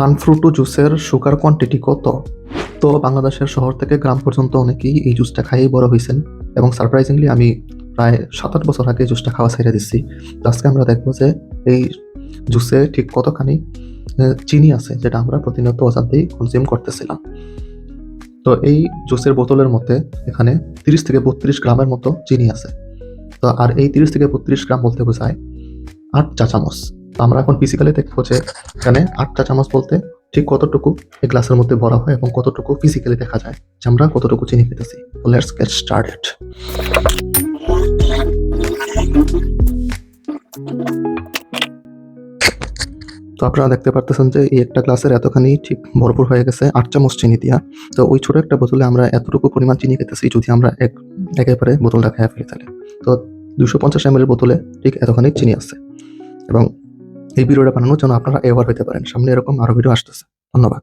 ডানফ্রুটো জুসের sugar quantity কত? তো বাংলাদেশের শহর থেকে গ্রাম পর্যন্ত অনেকেই এই জুসটা খাইয়েই বড় হয়েছেন এবং সারপ্রাইজিংলি আমি প্রায় 7-8 বছর আগে জুসটা খাওয়া ছেড়ে দিচ্ছি। তো আজকে আমরা দেখবো যে এই জুসে ঠিক কতখানি চিনি আছে যেটা আমরা প্রতিনিয়ত অজান্তেই কনজিউম করতেছিলাম। তো এই জুসের বোতলের মধ্যে এখানে 30 থেকে 32 গ্রামের মতো চিনি আছে। তো আর এই 30 থেকে 32 গ্রাম বলতে বোঝায় 8 চা চামচ। তো আমরা এখন ফিজিক্যালি দেখবো যে এখানে 8 চা চামচ বলতে ঠিক কতটুকু এই গ্লাসের মধ্যে ভরা হয় এবং কতটুকু ফিজিক্যালি দেখা যায় যে আমরা কতটুকু চিনি খেতেছি। তো লেটস গেট স্টার্টেড। তো আপনারা দেখতে পারতেছেন যে এই একটা গ্লাসের এতখানি ঠিক ভরপুর হয়ে গেছে 8 চামচ চিনি দিয়া। তো ওই ছোট একটা বোতলে আমরা এতটুকু পরিমাণ চিনি খেতেছি যদি আমরা একেবারে বোতলটা খেয়ে ফেলি তাহলে। তো 250 ml এর বোতলে ঠিক এতখানি চিনি আছে এবং এই ভিডিওটা বানানোর জন্য আপনারা অ্যাওয়ার হইতে পারেন। সামনে এরকম আরো ভিডিও আসতেছে। ধন্যবাদ।